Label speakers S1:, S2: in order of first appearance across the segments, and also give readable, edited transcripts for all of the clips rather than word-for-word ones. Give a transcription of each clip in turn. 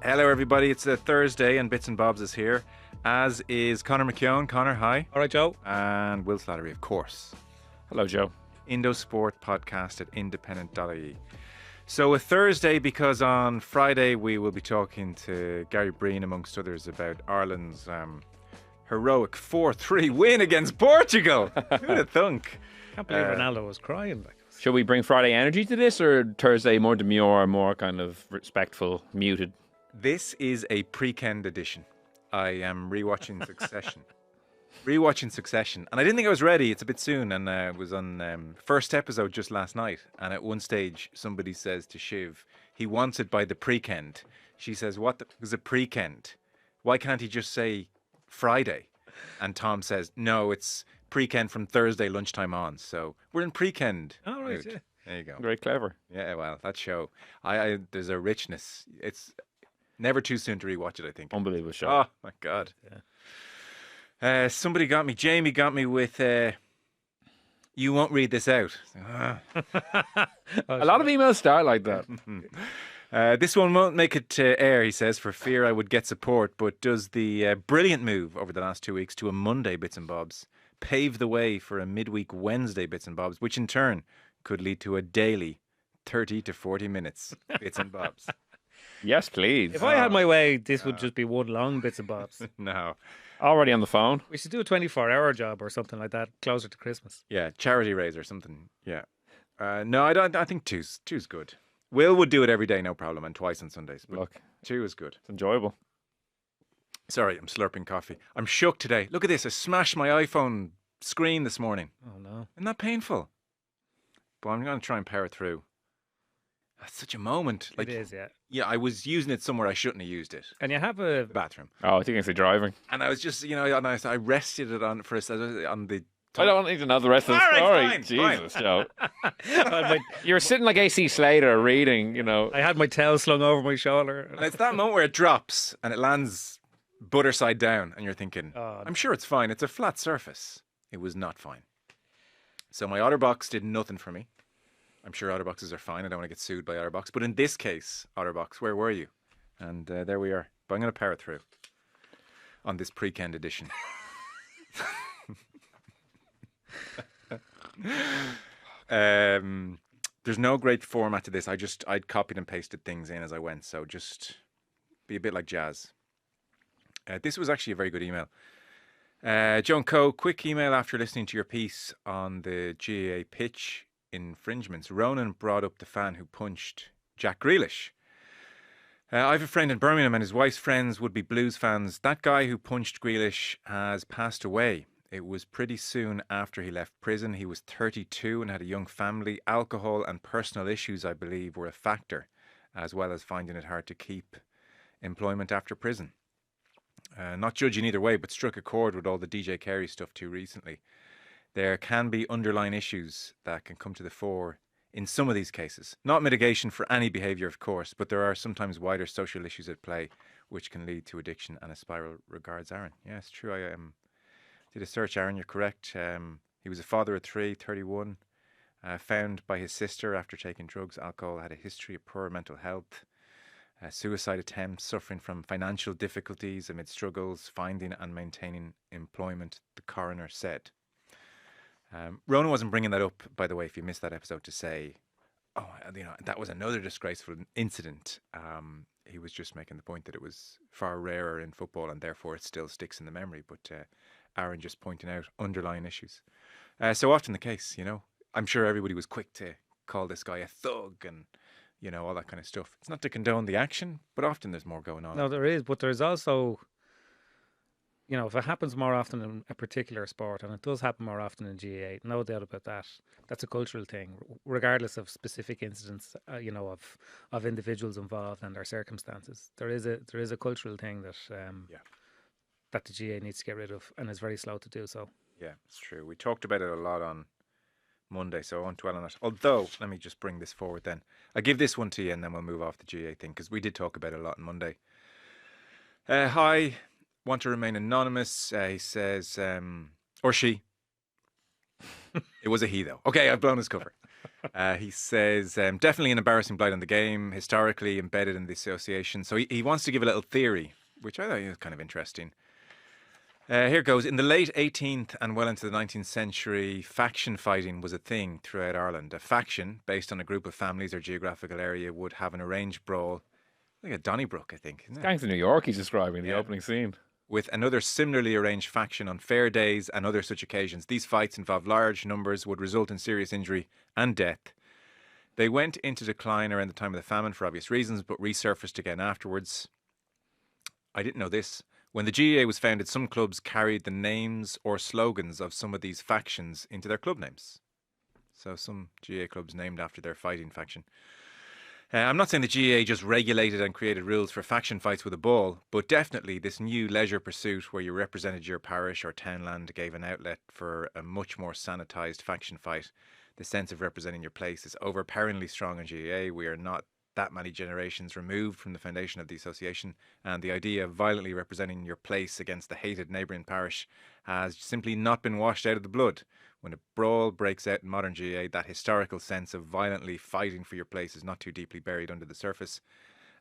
S1: Hello, everybody. It's a Thursday, and Bits and Bobs is here, as is Conor McKeon. Conor, hi.
S2: All right, Joe.
S1: And Will Slattery, of course.
S3: Hello, Joe.
S1: Indosport podcast at independent.ie. So a Thursday because on Friday we will be talking to Gary Breen, amongst others, about Ireland's heroic 4-3 win against Portugal. Who'd have thunk?
S2: Can't believe Ronaldo was crying.
S3: Should we bring Friday energy to this, or Thursday more demure, more kind of respectful, muted?
S1: This is a prekend edition. I am rewatching Succession. And I didn't think I was ready. It's a bit soon, and I was on first episode just last night, and at one stage somebody says to Shiv, he wants it by the prekend. She says, what is a prekend? Why can't he just say Friday? And Tom says, no, it's prekend from Thursday lunchtime on. So we're in prekend.
S2: Oh, right, yeah.
S1: There you go.
S3: Very clever.
S1: Yeah, well, that show. There's a richness. It's never too soon to rewatch it, I think.
S3: Unbelievable show.
S1: Oh, my God. Yeah. Somebody got me, Jamie got me with, you won't read this out.
S3: A lot of emails start like that.
S1: This one won't make it to air, he says, for fear I would get support, but does the brilliant move over the last 2 weeks to a Monday Bits and Bobs pave the way for a midweek Wednesday Bits and Bobs, which in turn could lead to a daily 30 to 40 minutes Bits and Bobs?
S3: Yes, please.
S2: If I had my way, this would just be one long Bits and Bobs.
S1: No.
S3: Already on the phone.
S2: We should do a 24-hour job or something like that, closer to Christmas.
S1: Yeah, charity raise or something. Yeah. No, I don't. I think two's good. Will would do it every day, no problem, and twice on Sundays. But
S3: Look,
S1: two is good.
S3: it's enjoyable.
S1: Sorry, I'm slurping coffee. I'm shook today. Look at this. I smashed my iPhone screen this morning.
S2: Oh, no.
S1: Isn't that painful? But I'm going to try and power through. That's such a moment.
S2: It is, yeah.
S1: Yeah, I was using it somewhere I shouldn't have used it.
S2: And you have a...
S1: The bathroom.
S3: Oh, I think it's the driving.
S1: And I was just, and I rested it on on the...
S3: I don't need to know the rest of the
S1: All right,
S3: story.
S1: fine,
S3: Jesus, Joe. You were sitting like AC Slater reading,
S2: I had my towel slung over my shoulder.
S1: And it's that moment where it drops and it lands butter side down and you're thinking, I'm sure it's fine. It's a flat surface. It was not fine. So my OtterBox did nothing for me. I'm sure OtterBoxes are fine. I don't want to get sued by OtterBox. But in this case, OtterBox, where were you? And there we are. But I'm going to power through on this prekend edition. There's no great format to this. I'd copied and pasted things in as I went. So just be a bit like jazz. This was actually a very good email. Joan Coe, quick email after listening to your piece on the GAA pitch infringements. Ronan brought up the fan who punched Jack Grealish. I have a friend in Birmingham and his wife's friends would be Blues fans. That guy who punched Grealish has passed away. It was pretty soon after he left prison. He was 32 and had a young family. Alcohol and personal issues, I believe, were a factor, as well as finding it hard to keep employment after prison. Not judging either way, but struck a chord with all the DJ Carey stuff too recently. There can be underlying issues that can come to the fore in some of these cases. Not mitigation for any behaviour, of course, but there are sometimes wider social issues at play which can lead to addiction and a spiral. Regards, Aaron. Yeah, it's true. I did a search, Aaron. You're correct. He was a father of three, 31, found by his sister after taking drugs, alcohol, had a history of poor mental health, suicide attempts, suffering from financial difficulties amid struggles, finding and maintaining employment, the coroner said. Ronan wasn't bringing that up, by the way, if you missed that episode, to say, that was another disgraceful incident. He was just making the point that it was far rarer in football and therefore it still sticks in the memory. But Aaron just pointing out underlying issues. So often the case, I'm sure everybody was quick to call this guy a thug and, all that kind of stuff. It's not to condone the action, but often there's more going on.
S2: No, there is, but there's also... if it happens more often in a particular sport, and it does happen more often in GAA, no doubt about that, that's a cultural thing, regardless of specific incidents, of individuals involved and their circumstances. There is a cultural thing that that the GAA needs to get rid of, and is very slow to do so.
S1: Yeah, it's true. We talked about it a lot on Monday, so I won't dwell on it. Although, let me just bring this forward then. I'll give this one to you and then we'll move off the GAA thing, because we did talk about it a lot on Monday. Hi. Want to remain anonymous, he says, or she. It was a he, though. Okay, I've blown his cover. He says, definitely an embarrassing blight on the game, historically embedded in the association. So he wants to give a little theory, which I thought is kind of interesting. Here goes. In the late 18th and well into the 19th century, faction fighting was a thing throughout Ireland. A faction, based on a group of families or geographical area, would have an arranged brawl, like a Donnybrook, I think. Isn't it?
S3: Gangs of New York, he's describing the opening scene.
S1: With another similarly arranged faction on fair days and other such occasions. These fights involved large numbers, would result in serious injury and death. They went into decline around the time of the famine for obvious reasons, but resurfaced again afterwards. I didn't know this. When the GAA was founded, some clubs carried the names or slogans of some of these factions into their club names. So some GAA clubs named after their fighting faction. I'm not saying the GAA just regulated and created rules for faction fights with a ball, but definitely this new leisure pursuit where you represented your parish or townland gave an outlet for a much more sanitised faction fight. The sense of representing your place is overpoweringly strong in GAA. We are not that many generations removed from the foundation of the association, and the idea of violently representing your place against the hated neighbouring parish has simply not been washed out of the blood. When a brawl breaks out in modern GAA, that historical sense of violently fighting for your place is not too deeply buried under the surface.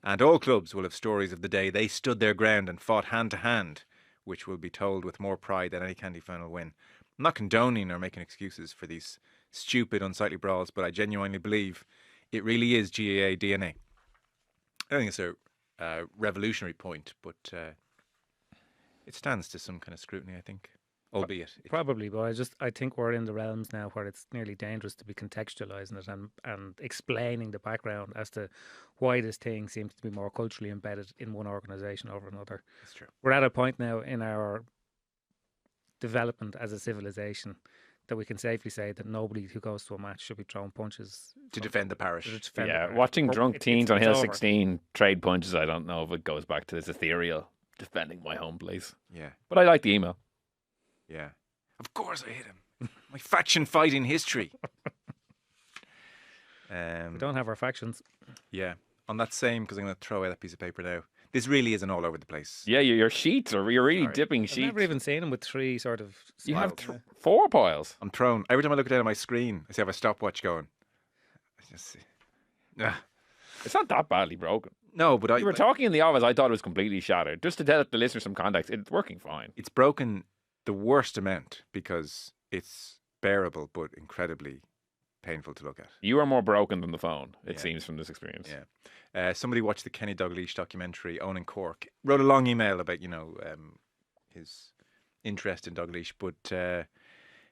S1: And all clubs will have stories of the day they stood their ground and fought hand to hand, which will be told with more pride than any county final win. I'm not condoning or making excuses for these stupid, unsightly brawls, but I genuinely believe it really is GAA DNA. I don't think it's a revolutionary point, but it stands to some kind of scrutiny, I think. Albeit
S2: Probably, but I think we're in the realms now where it's nearly dangerous to be contextualising it and explaining the background as to why this thing seems to be more culturally embedded in one organisation over another.
S1: That's true.
S2: We're at a point now in our development as a civilization that we can safely say that nobody who goes to a match should be throwing punches
S1: to defend the parish.
S3: Watching drunk teens on Hill
S2: over.
S3: 16 trade punches, I don't know if it goes back to this ethereal defending my home place.
S1: Yeah.
S3: But I like the email.
S1: Yeah. Of course I hit him. My faction fighting history.
S2: We don't have our factions.
S1: Yeah. On that same, because I'm going to throw away that piece of paper now. This really isn't all over the place.
S3: Yeah, your sheets are, you're really dipping
S2: I've
S3: sheets.
S2: never even seen them with three sort of.
S3: You have
S2: smiles.
S3: 4 piles.
S1: I'm thrown. Every time I look down at my screen, I see I have a stopwatch going. I just see.
S3: It's not that badly broken.
S1: No, but
S3: You were talking in the office, I thought it was completely shattered. Just to tell the listener some context, it's working fine.
S1: It's broken the worst amount because it's bearable but incredibly painful to look at.
S3: You are more broken than the phone, it
S1: Yeah.
S3: seems, from this experience.
S1: Yeah. Somebody watched the Kenny Dalglish documentary, Owning Cork. Wrote a long email about, his interest in Dalglish, but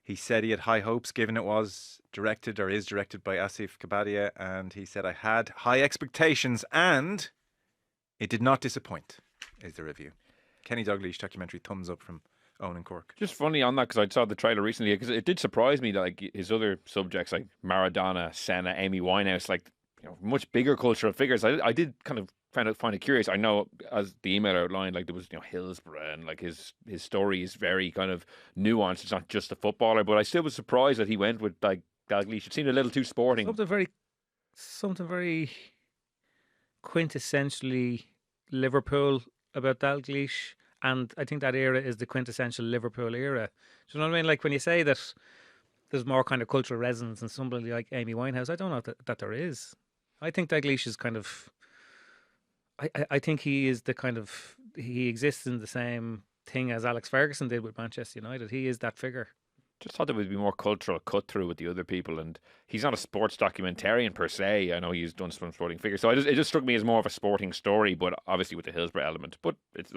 S1: he said he had high hopes given it was directed or is directed by Asif Kabadia, and he said, I had high expectations and it did not disappoint, is the review. Kenny Dalglish documentary, thumbs up from Owning Cork.
S3: Just funny on that, because I saw the trailer recently, because it did surprise me that like his other subjects like Maradona, Senna, Amy Winehouse, like much bigger cultural figures. I did kind of find it curious. I know, as the email outlined, like there was Hillsborough, and like his story is very kind of nuanced. It's not just a footballer, but I still was surprised that he went with like Dalglish. It seemed a little too sporting.
S2: Something very quintessentially Liverpool about Dalglish. And I think that era is the quintessential Liverpool era. Do you know what I mean? Like when you say that there's more kind of cultural resonance in somebody like Amy Winehouse, I don't know that there is. I think Dalglish is kind of... I think he is the kind of... He exists in the same thing as Alex Ferguson did with Manchester United. He is that figure.
S3: Just thought there would be more cultural cut through with the other people, and he's not a sports documentarian per se. I know he's done some sporting figures, so it just struck me as more of a sporting story, but obviously with the Hillsborough element. But it's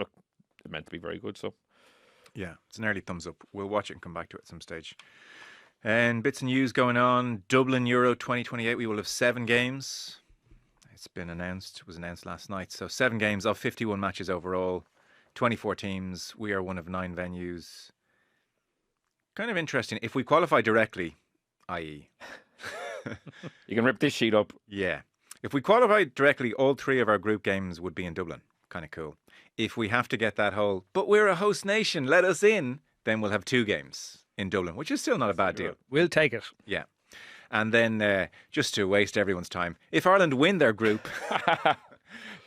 S3: meant to be very good. So
S1: yeah, it's an early thumbs up. We'll watch it and come back to it at some stage. And bits of news going on. Dublin Euro 2028. We will have 7 games. It's been announced. It was announced last night. So 7 games of 51 matches overall. 24 teams. We are one of 9 venues. Kind of interesting. If we qualify directly, i.e.
S3: you can rip this sheet up.
S1: Yeah. If we qualify directly, all 3 of our group games would be in Dublin. Kind of cool. If we have to get that whole, but we're a host nation, let us in, then we'll have 2 games in Dublin, which is still not a bad deal.
S2: We'll take it.
S1: Yeah. And then, just to waste everyone's time, if Ireland win their group,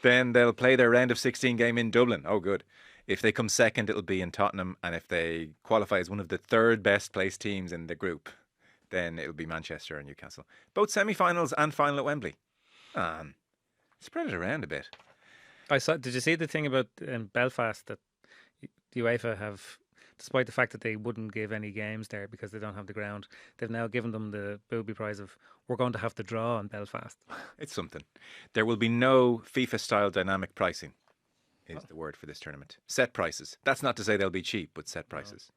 S1: then they'll play their round of 16 game in Dublin. Oh, good. If they come second, it'll be in Tottenham. And if they qualify as one of the 3rd best placed teams in the group, then it'll be Manchester and Newcastle. Both semi-finals and final at Wembley. Spread it around a bit.
S2: I saw. Did you see the thing about in Belfast that the UEFA have, despite the fact that they wouldn't give any games there because they don't have the ground, they've now given them the booby prize of we're going to have to draw in Belfast.
S1: It's something. There will be no FIFA-style dynamic pricing, is the word for this tournament. Set prices. That's not to say they'll be cheap, but set prices.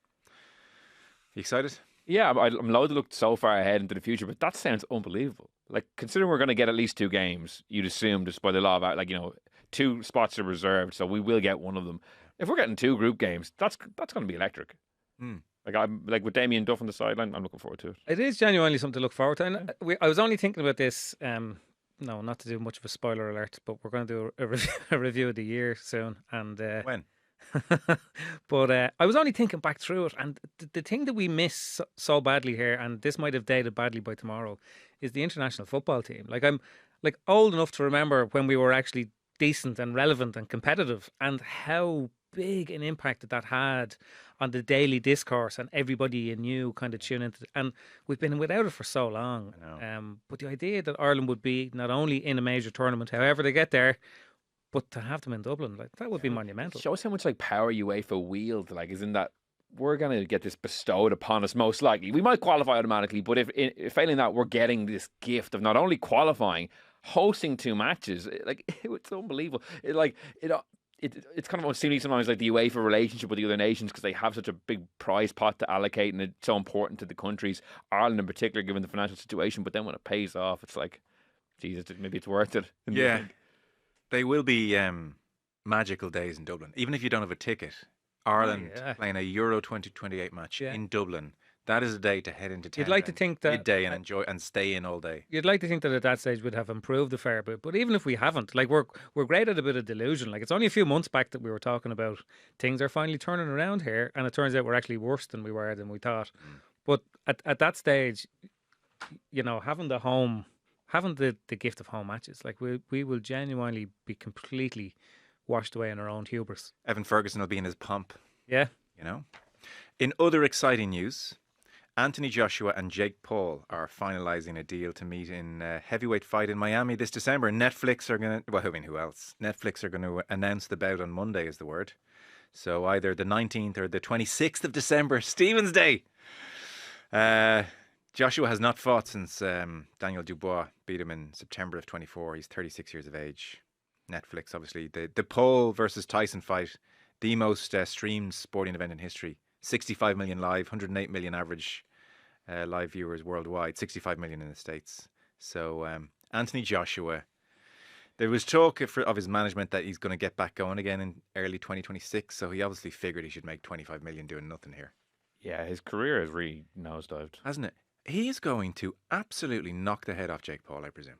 S1: You excited?
S3: Yeah, I'm loath to look so far ahead into the future, but that sounds unbelievable. Like, considering we're going to get at least 2 games, you'd assume just by the law of, like, 2 spots are reserved, so we will get one of them. If we're getting 2 group games, that's going to be electric. Like with Damien Duff on the sideline, I'm looking forward to it.
S2: It is genuinely something to look forward to. And I was only thinking about this. No, not to do much of a spoiler alert, but we're going to do a review of the year soon. And
S1: when?
S2: But I was only thinking back through it, and the thing that we miss so badly here, and this might have dated badly by tomorrow, is the international football team. Like, I'm like old enough to remember when we were actually decent and relevant and competitive, and how big an impact that had on the daily discourse and everybody you knew kind of tune into. And we've been without it for so long. But the idea that Ireland would be not only in a major tournament, however they get there, but to have them in Dublin, like, that would be monumental.
S3: It shows how much like power UEFA wield, like, is in that we're going to get this bestowed upon us most likely. We might qualify automatically, but if failing that, we're getting this gift of not only qualifying, hosting 2 matches. Like, it's unbelievable. It's kind of unseemly sometimes, like the UEFA relationship with the other nations, because they have such a big prize pot to allocate, and it's so important to the countries, Ireland in particular, given the financial situation. But then when it pays off, it's like, Jesus, maybe it's worth it.
S1: Yeah. They will be magical days in Dublin. Even if you don't have a ticket, Ireland playing a Euro 2028 match in Dublin, that is a day to head into town.
S2: You'd like to think that
S1: midday and enjoy and stay in all day.
S2: You'd like to think that at that stage we'd have improved a fair bit, but even if we haven't, like, we're great at a bit of delusion. Like, it's only a few months back that we were talking about things are finally turning around here, and it turns out we're actually worse than we thought. But at that stage, having the gift of home matches, like, we will genuinely be completely washed away in our own hubris.
S1: Evan Ferguson will be in his pomp.
S2: Yeah.
S1: In other exciting news, Anthony Joshua and Jake Paul are finalising a deal to meet in a heavyweight fight in Miami this December. Netflix are going to, well, I mean, who else? Netflix are going to announce the bout on Monday, is the word. So either the 19th or the 26th of December, Stephen's Day. Joshua has not fought since Daniel Dubois beat him in September of 24. He's 36 years of age. Netflix, obviously. The Paul versus Tyson fight, the most streamed sporting event in history. 65 million live, 108 million average live viewers worldwide, 65 million in the States. So Anthony Joshua, there was talk of his management that he's going to get back going again in early 2026. So he obviously figured he should make 25 million doing nothing here.
S3: Yeah, his career has really nosedived,
S1: hasn't it? He is going to absolutely knock the head off Jake Paul, I presume.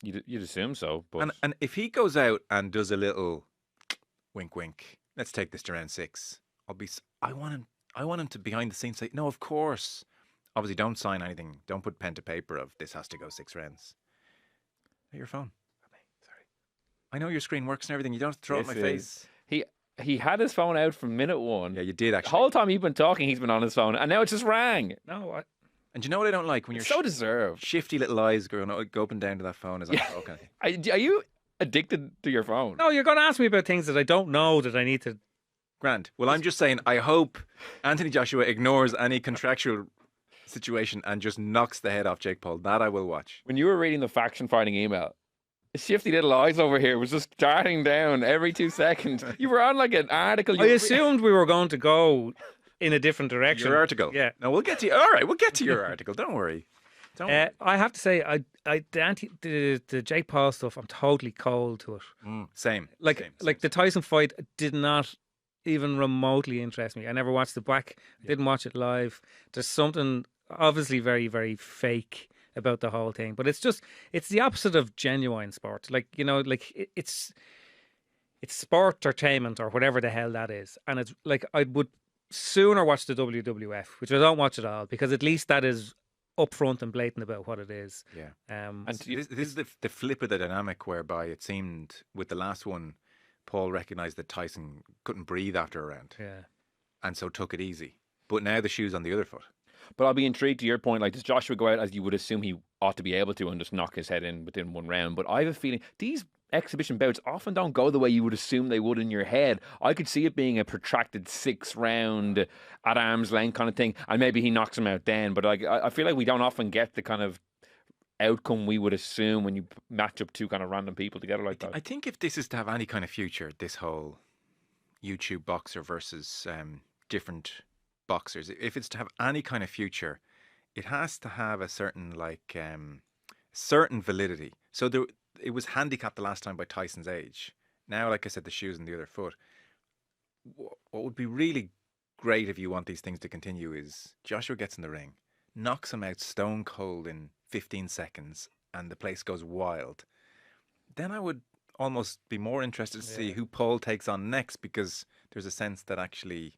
S3: You'd assume so, but
S1: and if he goes out and does a little wink, wink, let's take this to round 6. I want him to behind the scenes say, no, of course. Obviously, don't sign anything. Don't put pen to paper of this has to go 6 rounds. Hey, your phone. Sorry. I know your screen works and everything. You don't have to throw it in my face.
S3: He had his phone out from minute 1.
S1: Yeah, you did actually.
S3: The whole time you've been talking, he's been on his phone, and now it just rang.
S2: No,
S1: and do you know what I don't like? When you're
S3: so deserved.
S1: Shifty little eyes go up and down to that phone as I'm talking.
S3: Are you addicted to your phone?
S2: No, you're going to ask me about things that I don't know that I need to.
S1: Grant. Well, I'm just saying, I hope Anthony Joshua ignores any contractual situation and just knocks the head off Jake Paul. That I will watch.
S3: When you were reading the faction fighting email, shifty little eyes over here was just darting down every 2 seconds. You were on like an article.
S2: I assumed we were going to go in a different direction.
S1: Your article.
S2: Yeah.
S1: No, we'll get to you. All right, we'll get to your article. Don't worry.
S2: I have to say, the Jake Paul stuff, I'm totally cold to it.
S1: Same.
S2: Like the Tyson fight did not even remotely interest me. I never watched it back. I didn't watch it live. There's something obviously very, very fake about the whole thing, but it's the opposite of genuine sport. Like, it's sport entertainment or whatever the hell that is. And it's like, I would sooner watch the WWF, which I don't watch at all, because at least that is upfront and blatant about what it is.
S1: Yeah. And this is the flip of the dynamic, whereby it seemed with the last one, Paul recognised that Tyson couldn't breathe after a round.
S2: Yeah.
S1: And so took it easy. But now the shoe's on the other foot.
S3: But I'll be intrigued to your point. Like, does Joshua go out as you would assume he ought to be able to and just knock his head in within one round? But I have a feeling these exhibition bouts often don't go the way you would assume they would in your head. I could see it being a protracted 6-round at arm's length kind of thing, and maybe he knocks him out then. But I feel like we don't often get the kind of outcome we would assume when you match up two kind of random people together like that.
S1: I think if this is to have any kind of future, this whole YouTube boxer versus different boxers, if it's to have any kind of future, it has to have a certain certain validity. So it was handicapped the last time by Tyson's age. Now, like I said, the shoes and the other foot. What would be really great if you want these things to continue is Joshua gets in the ring, knocks him out stone cold in 15 seconds, and the place goes wild. Then I would almost be more interested to see who Paul takes on next, because there's a sense that actually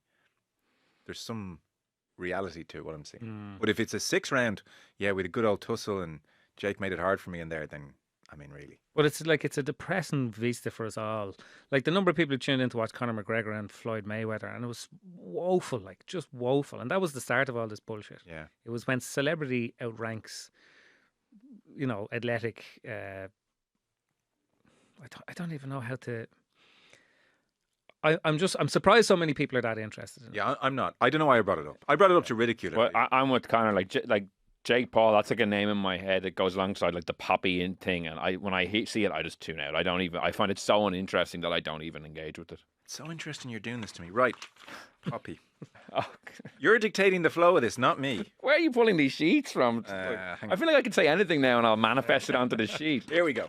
S1: there's some reality to what I'm seeing. But if it's a 6-round, we had a good old tussle and Jake made it hard for me in there, then I mean, really.
S2: But it's a depressing vista for us all. Like, the number of people who tuned in to watch Conor McGregor and Floyd Mayweather, and it was woeful, like, just woeful. And that was the start of all this bullshit.
S1: Yeah.
S2: It was when celebrity outranks, athletic. I don't even know how to. I'm surprised so many people are that interested in it.
S1: Yeah, I'm not. I don't know why I brought it up. I brought it up to ridicule it.
S3: Well, I'm with Conor. Like Jake Paul, that's like a name in my head that goes alongside like the Poppy in thing. And when I see it, I just tune out. I find it so uninteresting that I don't even engage with it.
S1: It's so interesting you're doing this to me. Right. Poppy.
S3: Oh,
S1: You're dictating the flow of this, not me.
S3: where are you pulling these sheets from?
S1: hang
S3: I feel like I can say anything now and I'll manifest it onto the sheet.
S1: Here we go.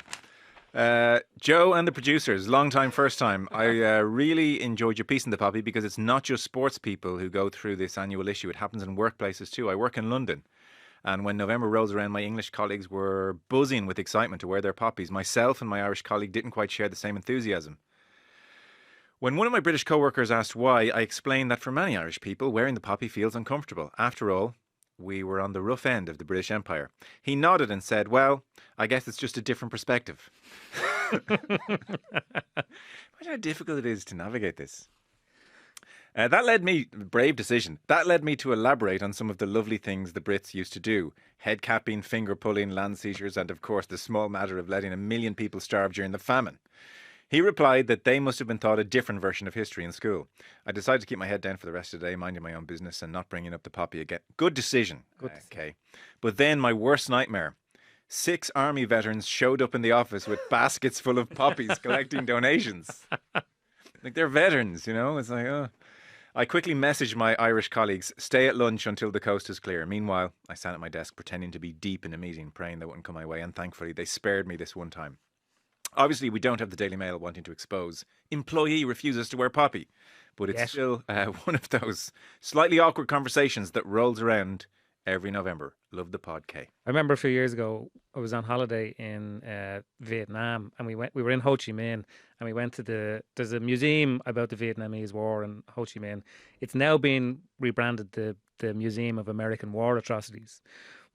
S1: Joe and the producers, long time, first time. I really enjoyed your piece in the Poppy, because it's not just sports people who go through this annual issue. It happens in workplaces too. I work in London, and when November rolls around, my English colleagues were buzzing with excitement to wear their poppies. Myself and my Irish colleague didn't quite share the same enthusiasm. When one of my British co-workers asked why, I explained that for many Irish people, wearing the poppy feels uncomfortable. After all, we were on the rough end of the British Empire. He nodded and said, well, I guess it's just a different perspective. Imagine how difficult it is to navigate this. That led me, brave decision, that led me to elaborate on some of the lovely things the Brits used to do. Head capping, finger pulling, land seizures, and of course the small matter of letting 1 million people starve during the famine. He replied that they must have been taught a different version of history in school. I decided to keep my head down for the rest of the day, minding my own business and not bringing up the poppy again. Good decision. Okay. But then my worst nightmare. 6 army veterans showed up in the office with baskets full of poppies collecting donations. Like, they're veterans, It's like, oh. I quickly messaged my Irish colleagues, stay at lunch until the coast is clear. Meanwhile, I sat at my desk pretending to be deep in a meeting, praying they wouldn't come my way, and thankfully they spared me this one time. Obviously, we don't have the Daily Mail wanting to expose employee refuses to wear poppy, but it's still one of those slightly awkward conversations that rolls around every November. Love the pod, K.
S2: I remember a few years ago, I was on holiday in Vietnam, and we were in Ho Chi Minh, and we went to there's a museum about the Vietnamese War in Ho Chi Minh. It's now been rebranded the Museum of American War Atrocities.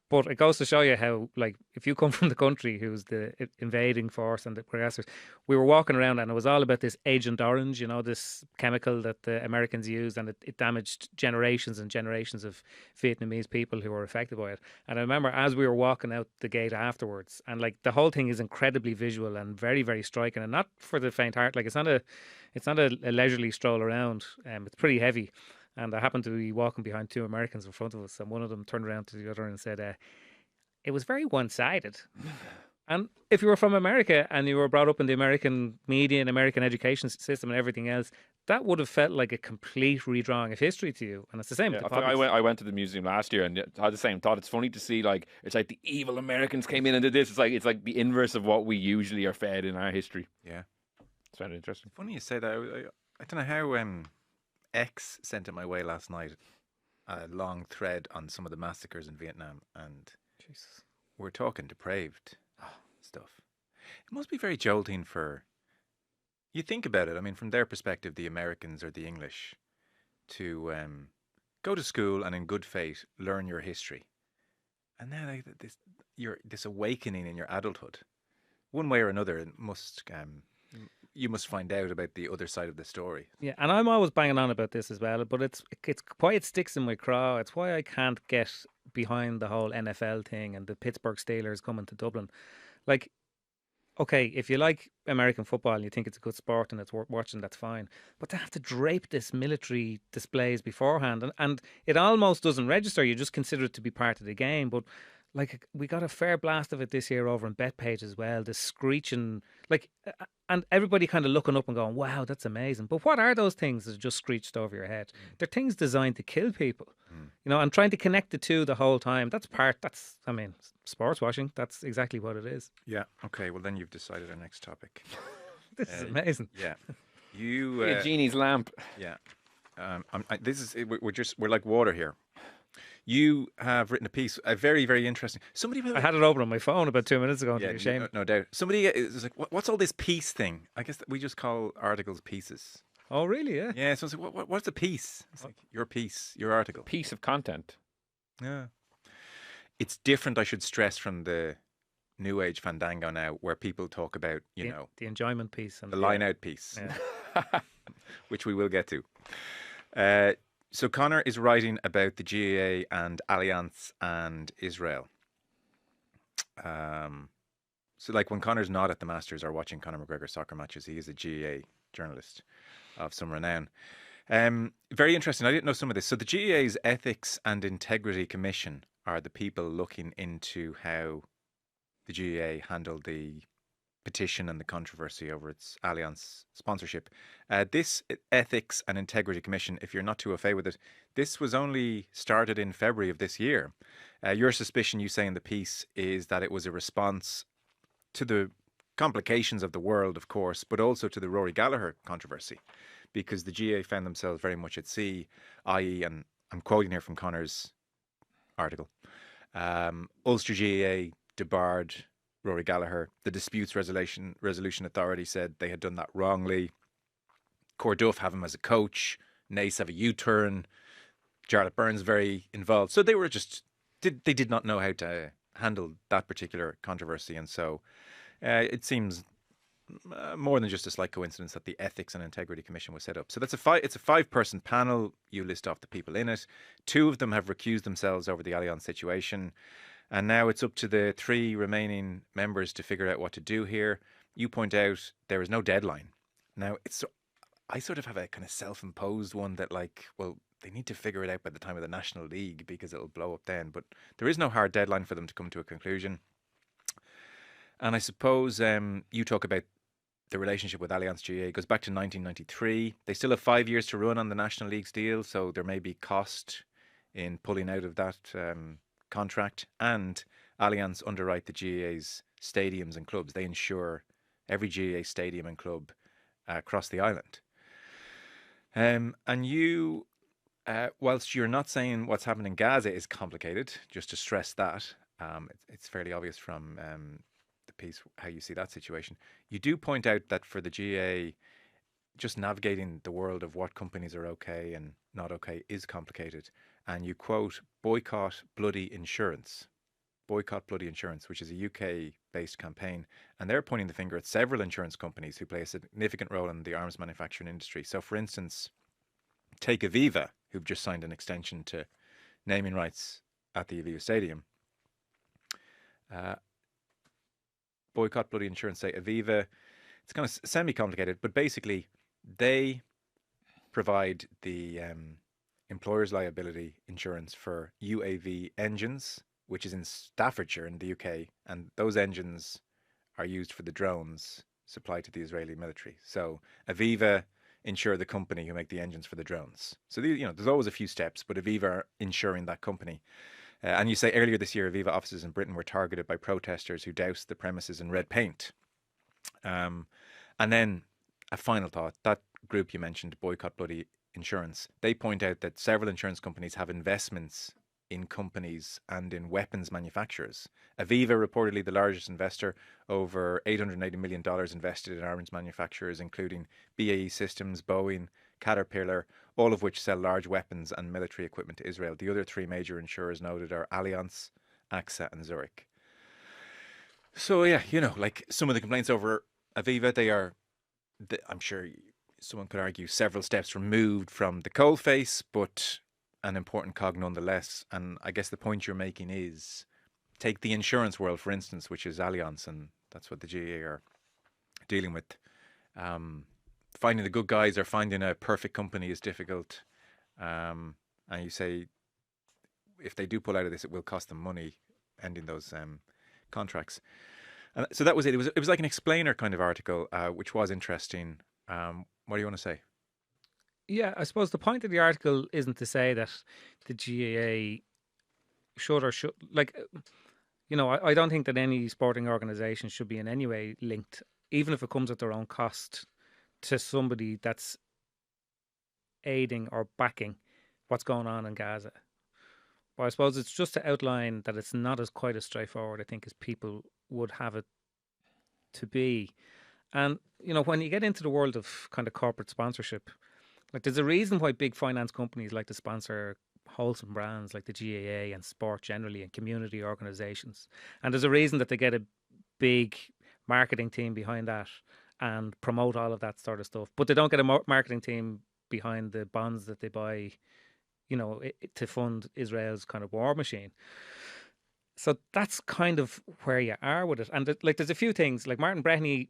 S2: But it goes to show you how, like, if you come from the country who's the invading force and the progressors, we were walking around and it was all about this Agent Orange, this chemical that the Americans used, and it damaged generations and generations of Vietnamese people who were affected by it. And I remember as we were walking out the gate afterwards, and like the whole thing is incredibly visual and very, very striking, and not for the faint heart. Like, it's not a leisurely stroll around. It's pretty heavy. And I happened to be walking behind 2 Americans in front of us, and one of them turned around to the other and said, it was very one-sided. And if you were from America and you were brought up in the American media and American education system and everything else, that would have felt like a complete redrawing of history to you. And it's the same with the poppies.
S3: I went to the museum last year and I had the same thought. It's funny to see, like, it's like the evil Americans came in and did this. It's like the inverse of what we usually are fed in our history.
S1: Yeah.
S3: It's very interesting.
S1: Funny you say that. I don't know how... X sent it my way last night, a long thread on some of the massacres in Vietnam, and
S2: Jesus.
S1: We're talking depraved stuff. It must be very jolting you think about it, I mean, from their perspective, the Americans or the English, to go to school and in good faith learn your history. And then this awakening in your adulthood, one way or another, it must you must find out about the other side of the story.
S2: Yeah, and I'm always banging on about this as well, but it's why it sticks in my craw. It's why I can't get behind the whole NFL thing and the Pittsburgh Steelers coming to Dublin. Like, okay, if you like American football and you think it's a good sport and it's worth watching, that's fine. But they have to drape this military displays beforehand, and it almost doesn't register. You just consider it to be part of the game, but like we got a fair blast of it this year over on BetPage as well. The screeching, like, and everybody kind of looking up and going, "Wow, that's amazing." But what are those things that just screeched over your head? They're things designed to kill people, and trying to connect the two the whole time. That's sports washing. That's exactly what it is.
S1: Yeah. Okay. Well, then you've decided our next topic.
S2: This is amazing.
S1: Yeah. You.
S3: A genie's lamp.
S1: Yeah. We're like water here. You have written a piece, a very, very interesting.
S2: I had it open on my phone about 2 minutes ago.
S1: Yeah,
S2: Shame.
S1: no doubt. Somebody is like, "What's all this piece thing?" I guess we just call articles pieces.
S2: Oh, really? Yeah.
S1: Yeah. So it's like, what's a piece? It's like your piece, your article.
S3: Piece of content.
S1: Yeah. It's different, I should stress, from the New Age fandango now, where people talk about,
S2: the enjoyment piece and
S1: the line out piece,
S2: Yeah.
S1: which we will get to. So Conor is writing about the GAA and Allianz and Israel. So like when Conor's not at the Masters or watching Conor McGregor soccer matches, he is a GAA journalist of some renown. Very interesting. I didn't know some of this. So the GAA's Ethics and Integrity Commission are the people looking into how the GAA handled the petition and the controversy over its Allianz sponsorship. This Ethics and Integrity Commission, if you're not too au fait with it, this was only started in February of this year. Your suspicion, you say in the piece, is that it was a response to the complications of the world, of course, but also to the Rory Gallagher controversy, because the GAA found themselves very much at sea, i.e., and I'm quoting here from Conor's article, Ulster GAA debarred Rory Gallagher. The Disputes Resolution Authority said they had done that wrongly. Corduff have him as a coach. Nace have a U-turn. Jarlath Burns very involved. So they were they did not know how to handle that particular controversy. And so it seems more than just a slight coincidence that the Ethics and Integrity Commission was set up. So it's a 5-person panel. You list off the people in it. 2 of them have recused themselves over the Allianz situation. And now it's up to the 3 remaining members to figure out what to do here. You point out there is no deadline. Now, I sort of have a kind of self-imposed one that they need to figure it out by the time of the National League because it'll blow up then. But there is no hard deadline for them to come to a conclusion. And I suppose you talk about the relationship with Allianz GAA. It goes back to 1993. They still have 5 years to run on the National League's deal, so there may be cost in pulling out of that contract. And Allianz underwrite the GAA's stadiums and clubs. They insure every GAA stadium and club across the island. And you, whilst you're not saying what's happening in Gaza is complicated, just to stress that, it's fairly obvious from the piece how you see that situation. You do point out that for the GAA, just navigating the world of what companies are okay and not okay is complicated. And you quote, boycott bloody insurance, which is a UK-based campaign. And they're pointing the finger at several insurance companies who play a significant role in the arms manufacturing industry. So, for instance, take Aviva, who've just signed an extension to naming rights at the Aviva Stadium. Boycott bloody insurance, say Aviva. It's kind of semi-complicated, but basically they provide the employer's liability insurance for UAV engines, which is in Staffordshire in the UK, and those engines are used for the drones supplied to the Israeli military. So Aviva insure the company who make the engines for the drones. So there's always a few steps, but Aviva are insuring that company. And you say earlier this year, Aviva offices in Britain were targeted by protesters who doused the premises in red paint. And then a final thought, that group you mentioned, Boycott Bloody Insurance, they point out that several insurance companies have investments in companies and in weapons manufacturers. Aviva, reportedly the largest investor, over $880 million invested in arms manufacturers, including BAE Systems, Boeing, Caterpillar, all of which sell large weapons and military equipment to Israel. The other 3 major insurers noted are Allianz, AXA and Zurich. So yeah, like some of the complaints over Aviva, they are I'm sure someone could argue several steps removed from the coalface, but an important cog nonetheless. And I guess the point you're making is, take the insurance world, for instance, which is Allianz, and that's what the GAA are dealing with. Finding the good guys or finding a perfect company is difficult. And you say, if they do pull out of this, it will cost them money, ending those contracts. And so that was it. It was like an explainer kind of article, which was interesting. What do you want to say?
S2: Yeah, I suppose the point of the article isn't to say that the GAA should or should, like, I don't think that any sporting organisation should be in any way linked, even if it comes at their own cost, to somebody that's aiding or backing what's going on in Gaza. But I suppose it's just to outline that it's not as quite as straightforward, I think, as people would have it to be. And, when you get into the world of kind of corporate sponsorship, like, there's a reason why big finance companies like to sponsor wholesome brands like the GAA and sport generally and community organisations. And there's a reason that they get a big marketing team behind that and promote all of that sort of stuff. But they don't get a marketing team behind the bonds that they buy, to fund Israel's kind of war machine. So that's kind of where you are with it. And there's a few things, like Martin Breheny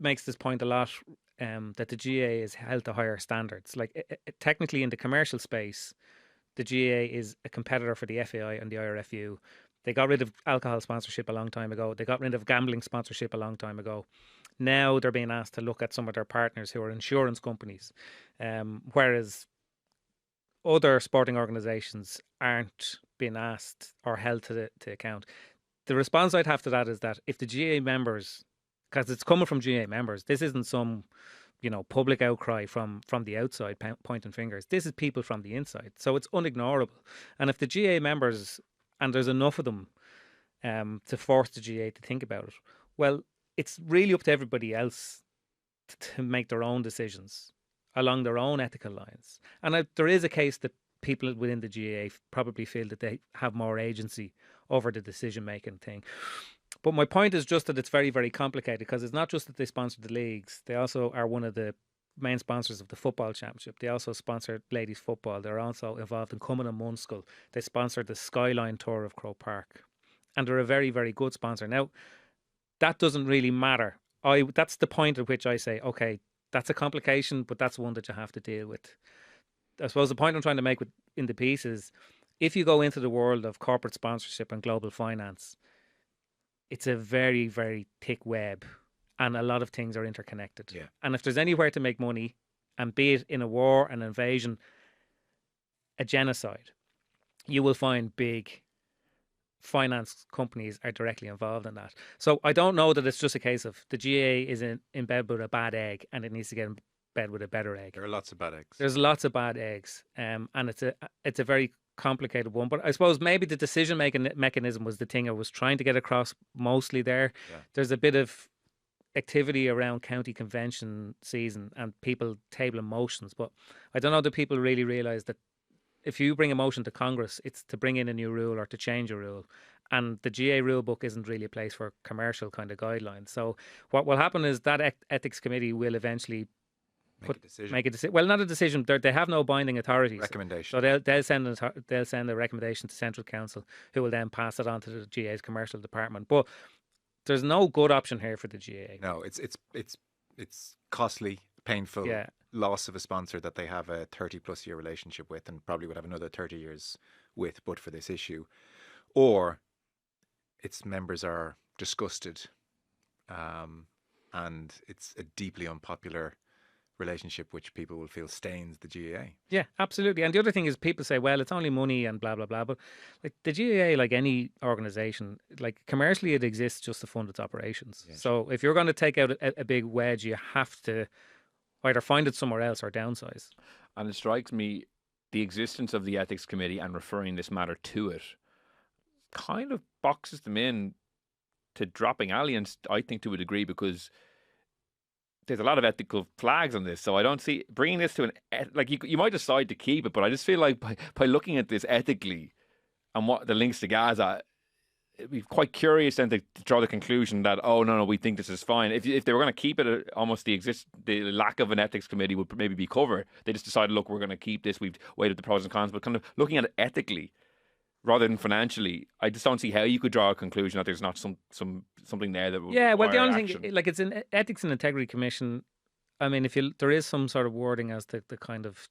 S2: makes this point a lot, that the GAA is held to higher standards. Like, technically in the commercial space, the GAA is a competitor for the FAI and the IRFU. They got rid of alcohol sponsorship a long time ago. They got rid of gambling sponsorship a long time ago. Now they're being asked to look at some of their partners who are insurance companies, whereas other sporting organisations aren't being asked or held to account. The response I'd have to that is that if the GAA members, because it's coming from GAA members, this isn't some public outcry from the outside pointing fingers. This is people from the inside, so it's unignorable. And if the GAA members, and there's enough of them to force the GAA to think about it, well, it's really up to everybody else to make their own decisions along their own ethical lines. And there is a case that people within the GAA probably feel that they have more agency over the decision-making thing. But my point is just that it's very, very complicated, because it's not just that they sponsor the leagues. They also are one of the main sponsors of the football championship. They also sponsor ladies football. They're also involved in Cumann and Munskill. They sponsor the Skyline Tour of Croke Park. And they're a very, very good sponsor. Now, that doesn't really matter. That's the point at which I say, okay, that's a complication, but that's one that you have to deal with. I suppose the point I'm trying to make in the piece is, if you go into the world of corporate sponsorship and global finance, it's a very, very thick web, and a lot of things are interconnected.
S1: Yeah.
S2: And if there's anywhere to make money, and be it in a war, an invasion, a genocide, you will find big finance companies are directly involved in that. So I don't know that it's just a case of the GAA is in bed with a bad egg and it needs to get in bed with a better egg.
S1: There are lots of bad eggs.
S2: There's lots of bad eggs, and it's a very complicated one. But I suppose maybe the decision making mechanism was the thing I was trying to get across mostly there. Yeah. There's a bit of activity around county convention season and people tabling motions, but I don't know that people really realise that if you bring a motion to Congress, it's to bring in a new rule or to change a rule. And the GA rule book isn't really a place for commercial kind of guidelines. So what will happen is that ethics committee will eventually make a decision. Well, not a decision. They have no binding authority.
S1: Recommendation.
S2: So they'll send a recommendation to Central Council, who will then pass it on to the GA's commercial department. But there's no good option here for the GA.
S1: No, it's costly, painful.
S2: Yeah.
S1: Loss of a sponsor that they have a 30+ year relationship with, and probably would have another 30 years with, but for this issue, or its members are disgusted, and it's a deeply unpopular relationship which people will feel stains the GAA.
S2: Yeah, absolutely. And the other thing is, people say, well, it's only money and blah blah blah, but like the GAA, like any organisation, like commercially it exists just to fund its operations. Yeah. So if you're going to take out a big wedge, you have to either find it somewhere else or downsize.
S3: And it strikes me, the existence of the ethics committee and referring this matter to it kind of boxes them in to dropping Allianz, I think, to a degree, because there's a lot of ethical flags on this. So I don't see bringing this to you might decide to keep it, but I just feel like by looking at this ethically and what the links to Gaza, it'd be quite curious then to draw the conclusion that, oh, no, we think this is fine. If they were going to keep it, almost the lack of an ethics committee would maybe be covered. They just decided, look, we're going to keep this. We've weighed up the pros and cons, but kind of looking at it ethically rather than financially, I just don't see how you could draw a conclusion that there's not something there that would
S2: Yeah, well, the
S3: require
S2: only
S3: action.
S2: thing, like, it's an Ethics and Integrity Commission. I mean, there is some sort of wording as to the kind of,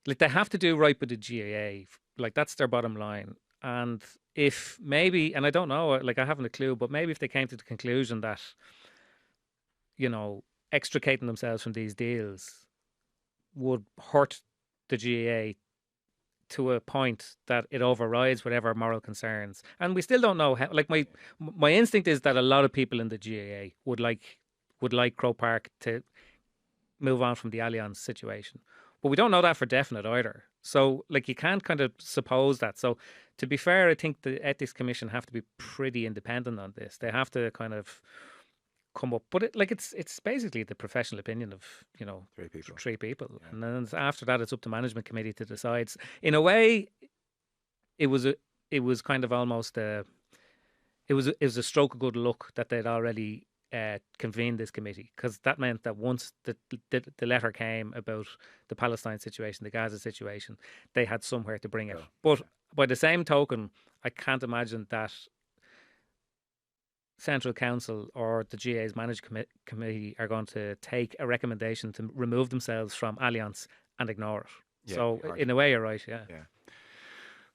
S2: like, they have to do right with the GAA. Like, that's their bottom line. And if maybe, and I don't know, like, I haven't a clue, but maybe if they came to the conclusion that, extricating themselves from these deals would hurt the GAA to a point that it overrides whatever moral concerns. And we still don't know how. Like, my instinct is that a lot of people in the GAA would like Croke Park to move on from the Allianz situation. But we don't know that for definite either. So, like, you can't kind of suppose that. So, to be fair, I think the Ethics Commission have to be pretty independent on this. They have to kind of come up, but it's basically the professional opinion of three people,
S1: Yeah.
S2: and then after that, it's up to management committee to decide. In a way, it was kind of almost it was a stroke of good luck that they'd already convened this committee, because that meant that once the letter came about the Palestine situation, the Gaza situation, they had somewhere to bring it.
S1: Oh,
S2: But by the same token, I can't imagine that Central Council or the GA's management committee are going to take a recommendation to remove themselves from Allianz and ignore it.
S1: Yeah,
S2: So
S1: hard.
S2: in a way, you're right. Yeah.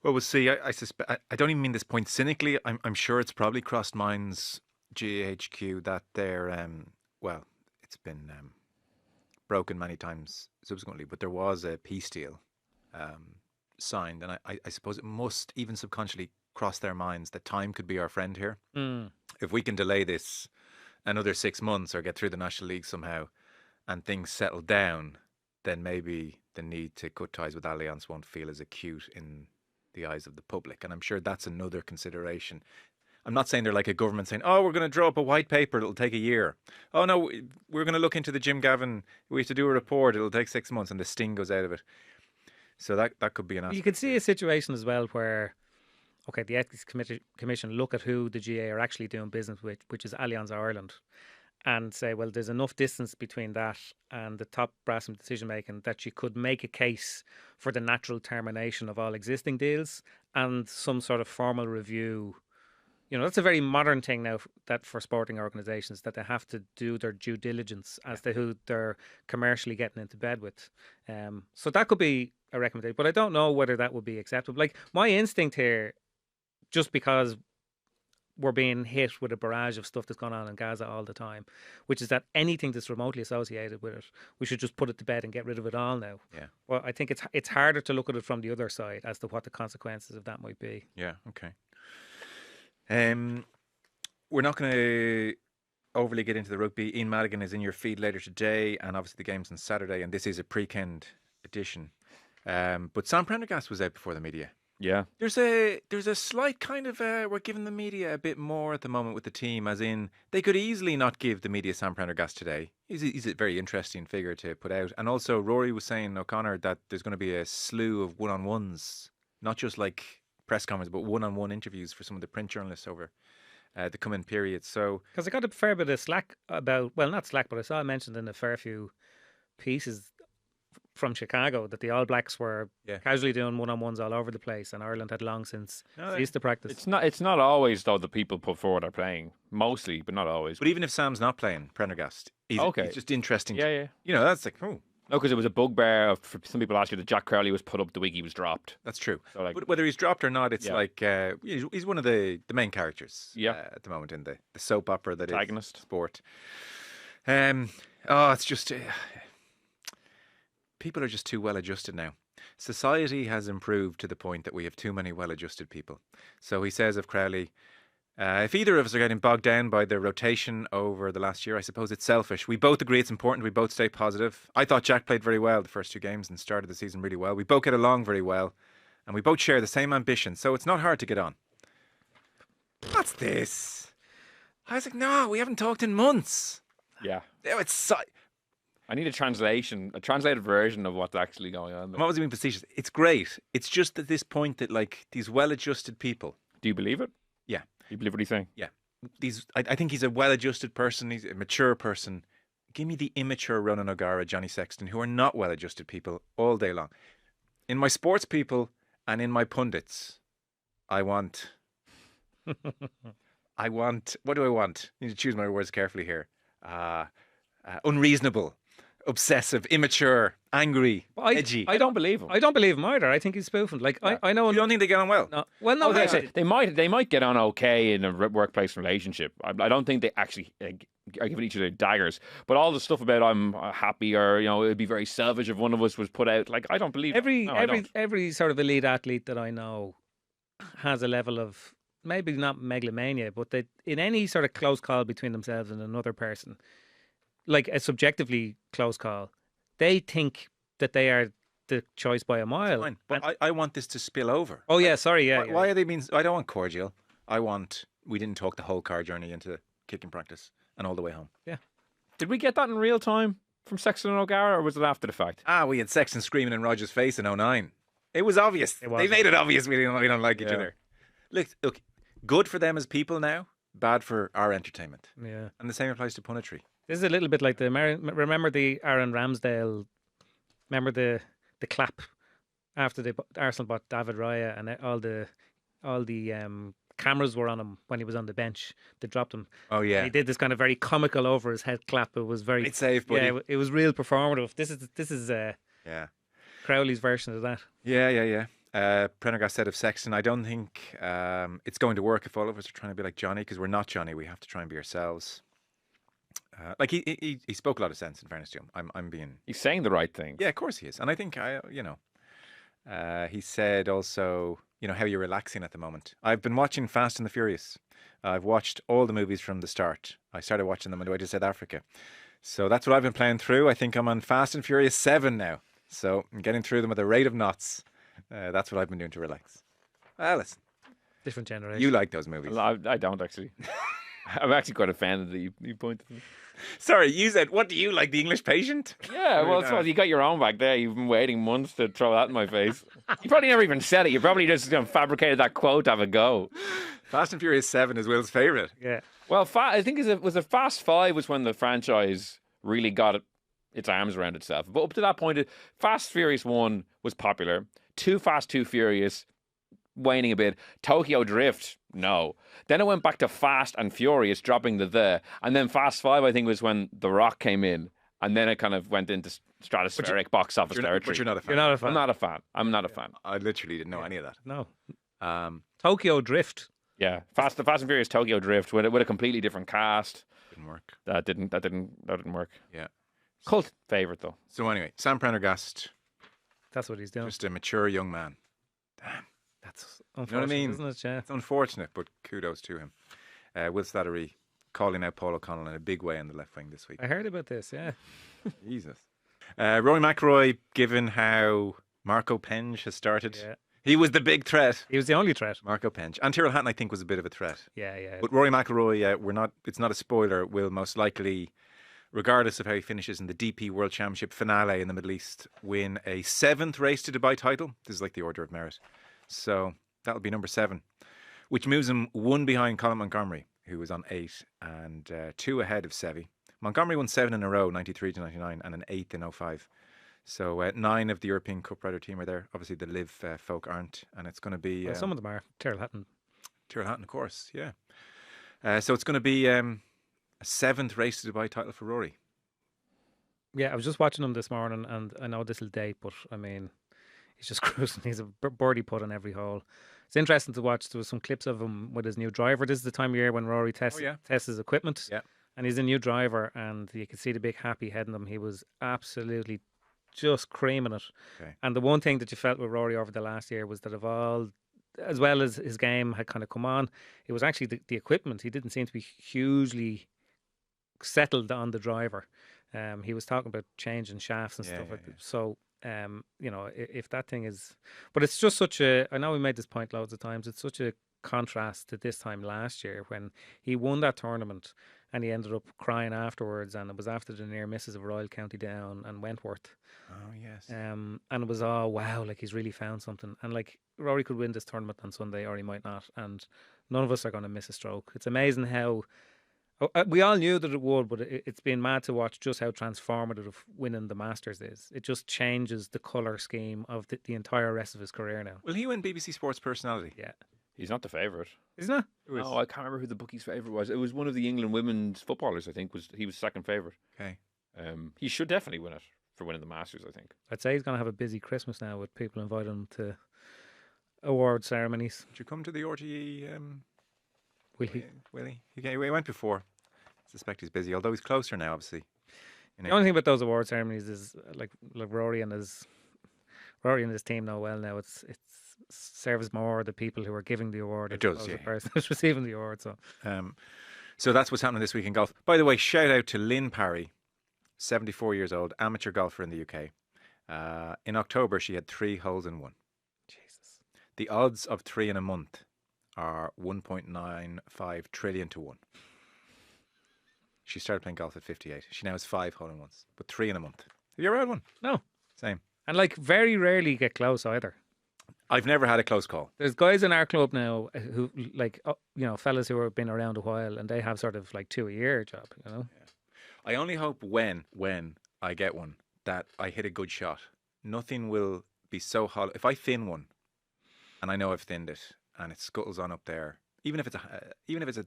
S1: Well, we'll see. I suspect. I don't even mean this point cynically. I'm sure it's probably crossed minds, GAHQ, that they're well, it's been broken many times subsequently, but there was a peace deal signed, and I suppose it must even subconsciously cross their minds that time could be our friend here.
S2: Mm.
S1: If we can delay this another 6 months or get through the National League somehow, and things settle down, then maybe the need to cut ties with Allianz won't feel as acute in the eyes of the public. And I'm sure that's another consideration. I'm not saying they're like a government saying, oh, we're going to draw up a white paper, it'll take a year. Oh, no, we're going to look into the Jim Gavin, we have to do a report, it'll take 6 months, and the sting goes out of it. So that could be an aspect.
S2: You could see a situation as well where, okay, the Ethics Commission look at who the GA are actually doing business with, which is Allianz Ireland, and say, well, there's enough distance between that and the top brass in decision making that you could make a case for the natural termination of all existing deals and some sort of formal review. That's a very modern thing now that for sporting organisations, that they have to do their due diligence as to who they're commercially getting into bed with. So that could be a recommendation, but I don't know whether that would be acceptable. Like, my instinct here, just because we're being hit with a barrage of stuff that's going on in Gaza all the time, which is that anything that's remotely associated with it, we should just put it to bed and get rid of it all now.
S1: Yeah.
S2: Well, I think it's harder to look at it from the other side as to what the consequences of that might be.
S1: Yeah, okay. We're not going to overly get into the rugby. Ian Madigan is in your feed later today, and obviously the game's on Saturday, and this is a prekend edition. But Sam Prendergast was out before the media.
S3: Yeah.
S1: There's a slight kind of we're giving the media a bit more at the moment with the team, as in they could easily not give the media Sam Prendergast today. He's a very interesting figure to put out, and also Rory was saying, O'Connor, that there's going to be a slew of one-on-ones, not just like press conferences, but one-on-one interviews for some of the print journalists over the coming period. So,
S2: because I got a fair bit of slack about, well, not slack, but I saw it mentioned in a fair few pieces from Chicago that the All Blacks were casually doing one-on-ones all over the place, and Ireland had long since ceased to practice.
S3: It's not always, though, the people put forward are playing. Mostly, but not always.
S1: But even if Sam's not playing Prendergast, he's just interesting.
S3: Yeah.
S1: That's like, oh.
S3: No, because it was a bugbear for some people last year that Jack Crowley was put up the week he was dropped.
S1: That's true.
S3: So, like,
S1: but whether he's dropped or not, it's like he's one of the main characters at the moment in the soap opera that
S3: protagonist
S1: is sport. It's just people are just too well adjusted now. Society has improved to the point that we have too many well adjusted people. So he says of Crowley, if either of us are getting bogged down by the rotation over the last year, I suppose it's selfish. We both agree it's important. We both stay positive. I thought Jack played very well the first 2 games and started the season really well. We both get along very well, and we both share the same ambition, so it's not hard to get on. What's this? I was like, no, we haven't talked in months.
S3: Yeah.
S1: I
S3: need a translated version of what's actually going on there.
S1: I'm always being facetious. It's great. It's just at this point that, like, these well-adjusted people.
S3: Do you believe it?
S1: Yeah.
S3: You believe what he's saying?
S1: Yeah. I think he's a well-adjusted person. He's a mature person. Give me the immature Ronan O'Gara, Johnny Sexton, who are not well-adjusted people all day long. In my sports people and in my pundits, I want... what do I want? I need to choose my words carefully here. Unreasonable, obsessive, immature, angry, edgy.
S3: I don't believe him.
S2: I don't believe him either. I think he's spoofing. Like I know.
S1: You don't think they get on well?
S2: No, well, no.
S3: They might get on okay in a workplace relationship. I don't think they actually are giving each other daggers. But all the stuff about I'm happy or it'd be very selfish if one of us was put out. Like I don't believe
S2: every sort of elite athlete that I know has a level of maybe not megalomania, but that in any sort of close call between themselves and another person, like a subjectively close call, they think that they are the choice by a mile.
S1: Fine, but I want this to spill over.
S2: Oh yeah, sorry, yeah.
S1: Why are they being? I don't want cordial. I want. We didn't talk the whole car journey into kicking practice and all the way home.
S2: Yeah.
S3: Did we get that in real time from Sexton and O'Gara, or was it after the fact?
S1: We had Sexton screaming in Roger's face in 2009. It was obvious. They made it obvious we don't like each other. Look, good for them as people now, bad for our entertainment.
S2: Yeah.
S1: And the same applies to punditry.
S2: This is a little bit like remember the Aaron Ramsdale, remember the clap after the Arsenal bought David Raya and all the cameras were on him when he was on the bench. They dropped him.
S1: Oh yeah.
S2: And he did this kind of very comical over his head clap. It was very
S1: great save, buddy.
S2: Yeah, it was real performative. This is Crowley's version of that.
S1: Yeah. Prendergast said of Sexton, I don't think it's going to work if all of us are trying to be like Johnny, because we're not Johnny. We have to try and be ourselves. Like he spoke a lot of sense. In fairness to him, I'm being.
S3: He's saying the right thing.
S1: Yeah, of course he is, and I think he said also, how you're relaxing at the moment. I've been watching Fast and the Furious. I've watched all the movies from the start. I started watching them on the way to South Africa, so that's what I've been playing through. I think I'm on Fast and Furious 7 now, so I'm getting through them at a rate of knots. That's what I've been doing to relax. Well, listen,
S2: different generation.
S1: You like those movies?
S3: I don't actually. I'm actually quite offended that you pointed to them.
S1: Sorry, you said, what do you like, The English Patient?
S3: Yeah, well, you got your own back there. You've been waiting months to throw that in my face. You probably never even said it. You probably just fabricated that quote to have a go.
S1: Fast and Furious 7 is Will's favourite.
S2: Yeah.
S3: Well, I think was it Fast 5 was when the franchise really got its arms around itself. But up to that point, Fast Furious 1 was popular. Too Fast, Too Furious, waning a bit. Tokyo Drift, no. Then it went back to Fast and Furious, dropping the. And then Fast 5, I think, was when The Rock came in. And then it kind of went into stratospheric box office territory.
S1: But you're not a fan.
S2: You're not a fan.
S3: I'm not a fan.
S1: I literally didn't know any of that.
S2: No.
S1: Tokyo
S2: Drift.
S3: Yeah, Fast and Furious Tokyo Drift with a completely different cast.
S1: Didn't work.
S3: That didn't work.
S1: Yeah.
S3: Cult favourite though.
S1: So anyway, Sam Prendergast.
S2: That's what he's doing.
S1: Just a mature young man. Damn.
S2: That's
S1: unfortunate, you know what I mean?
S2: Isn't it? Yeah.
S1: It's unfortunate, but kudos to him. Will Slattery calling out Paul O'Connell in a big way on the left wing this week.
S2: I heard about this, yeah.
S1: Jesus. Rory McIlroy, given how Marco Penge has started, he was the big threat.
S2: He was the only threat.
S1: Marco Penge. And Tyrrell Hatton, I think, was a bit of a threat.
S2: Yeah.
S1: But Rory McIlroy, it's not a spoiler, will most likely, regardless of how he finishes in the DP World Championship finale in the Middle East, win a 7th race to Dubai title. This is like the order of merit. So that'll be number 7, which moves him 1 behind Colin Montgomery, who was on 8, and 2 ahead of Sevi. Montgomery won 7 in a row, 93 to 99, and an 8th in 05. So 9 of the European Cup Rider team are there. Obviously, the Liv folk aren't, and it's going to be...
S2: some of them are. Tyrrell Hatton,
S1: of course, yeah. So it's going to be a 7th race to Dubai title for Rory.
S2: Yeah, I was just watching him this morning, and I know this will date, but I mean, he's just cruising. He's a birdie putt on every hole. It's interesting to watch. There was some clips of him with his new driver. This is the time of year when Rory tests his equipment.
S1: Yeah.
S2: And he's a new driver, and you could see the big happy head in him. He was absolutely just creaming it. Okay. And the one thing that you felt with Rory over the last year was that as well as his game had kind of come on, it was actually the equipment. He didn't seem to be hugely settled on the driver. He was talking about changing shafts and stuff like that. So, if that thing is... But it's just such a... I know we made this point loads of times. It's such a contrast to this time last year when he won that tournament and he ended up crying afterwards. And it was after the near misses of Royal County Down and Wentworth.
S1: Oh yes.
S2: And it was, oh wow, like he's really found something. And like Rory could win this tournament on Sunday, or he might not. And none of us are going to miss a stroke. It's amazing how we all knew that it would, but it's been mad to watch just how transformative winning the Masters is. It just changes the colour scheme of the entire rest of his career now.
S1: Will he win BBC Sports Personality?
S2: Yeah.
S3: He's not the favourite.
S2: Isn't it?
S3: No, I can't remember who the bookie's favourite was. It was one of the England women's footballers, I think. He was second favourite.
S1: Okay.
S3: He should definitely win it for winning the Masters, I think.
S2: I'd say he's going to have a busy Christmas now with people inviting him to award ceremonies.
S1: Did you come to the RTE?
S2: Will he?
S1: Will he? He went before. I suspect he's busy, although he's closer now, obviously.
S2: The only thing about those award ceremonies is like Rory and his team know well now. It serves more the people who are giving the award.
S1: It does,
S2: as
S1: yeah.
S2: the person who's receiving the award.
S1: So that's what's happening this week in golf. By the way, shout out to Lynn Parry, 74 years old, amateur golfer in the UK. In October, she had 3 holes in 1.
S2: Jesus.
S1: The odds of 3 in a month are 1.95 trillion to 1. She started playing golf at 58. She now has 5 hole in ones, but 3 in a month. Have you ever had one?
S2: No.
S1: Same.
S2: And like very rarely get close either.
S1: I've never had a close call.
S2: There's guys in our club now who like, fellas who have been around a while, and they have sort of like 2 a year job,
S1: Yeah. I only hope when I get one that I hit a good shot. Nothing will be so hollow. If I thin one, and I know I've thinned it, and it scuttles on up there, even if it's a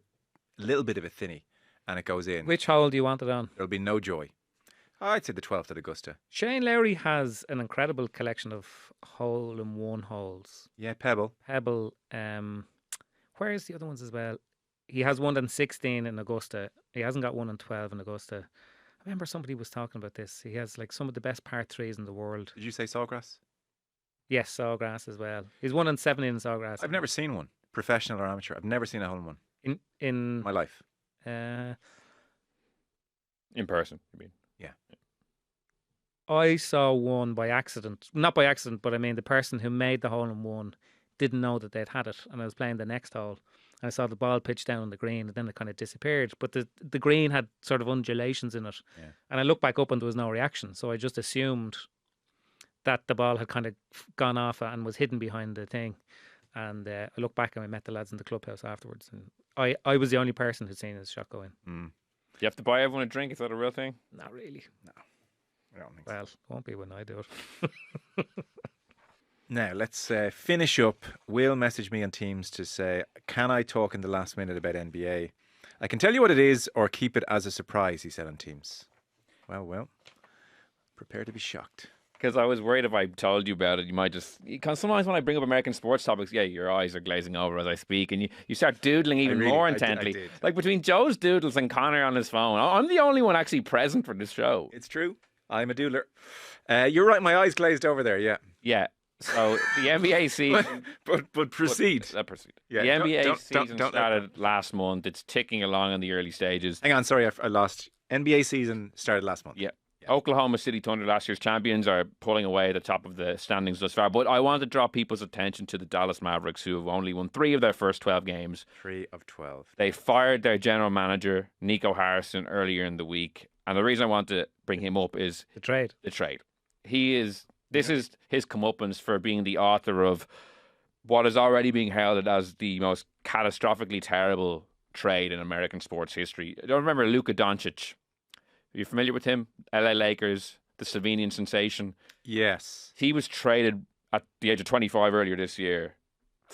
S1: little bit of a thinny, and it goes in,
S2: Which hole do you want it on?
S1: there'll be no joy. I'd say the 12th at Augusta.
S2: Shane Lowry has an incredible collection of hole-in-one holes.
S1: Yeah, Pebble.
S2: Pebble. Where's the other ones as well? He has one in 16 in Augusta. He hasn't got one in 12 in Augusta. I remember somebody was talking about this. He has like some of the best par 3s in the world.
S1: Did you say Sawgrass?
S2: Yes, Sawgrass as well. He's one in 17 in Sawgrass.
S1: I've never seen one, professional or amateur. I've never seen a hole in one
S2: in
S1: my life.
S3: In person, you mean?
S1: Yeah.
S2: I saw one by accident. Not by accident, but I mean the person who made the hole in one didn't know that they'd had it, and I was playing the next hole. I saw the ball pitch down on the green, and then it kind of disappeared. But the green had sort of undulations in it, and I looked back up and there was no reaction. So I just assumed that the ball had kind of gone off and was hidden behind the thing. And I looked back and we met the lads in the clubhouse afterwards, and I was the only person who'd seen his shot go in.
S1: Mm.
S3: Do you have to buy everyone a drink? Is that a real thing?
S2: Not really.
S1: No, I don't think
S2: Well, it won't be when I do it.
S1: Now, let's finish up. Will messaged me on Teams to say, can I talk in the last minute about NBA? I can tell you what it is or keep it as a surprise, he said on Teams. Well, prepare to be shocked.
S3: Because I was worried if I told you about it, you might just... Because sometimes when I bring up American sports topics, your eyes are glazing over as I speak, and you start doodling even more intently.
S1: I did.
S3: Like between Joe's doodles and Connor on his phone, I'm the only one actually present for this show.
S1: It's true. I'm a doodler. You're right, my eyes glazed over there, yeah.
S3: Yeah. So the NBA season...
S1: but proceed.
S3: Proceed.
S1: Yeah,
S3: the NBA season
S1: don't
S3: started last month. It's ticking along in the early stages.
S1: Hang on, sorry, I lost. NBA season started last month.
S3: Yeah. Oklahoma City Thunder, last year's champions, are pulling away at the top of the standings thus far. But I want to draw people's attention to the Dallas Mavericks, who have only won 3 of their first 12 games.
S1: 3 of 12.
S3: They fired their general manager, Nico Harrison, earlier in the week. And the reason I want to bring him up is
S2: The trade.
S3: This is his comeuppance for being the author of what is already being heralded as the most catastrophically terrible trade in American sports history. I don't remember Luka Doncic. Are you familiar with him? LA Lakers, the Slovenian sensation.
S1: Yes.
S3: He was traded at the age of 25 earlier this year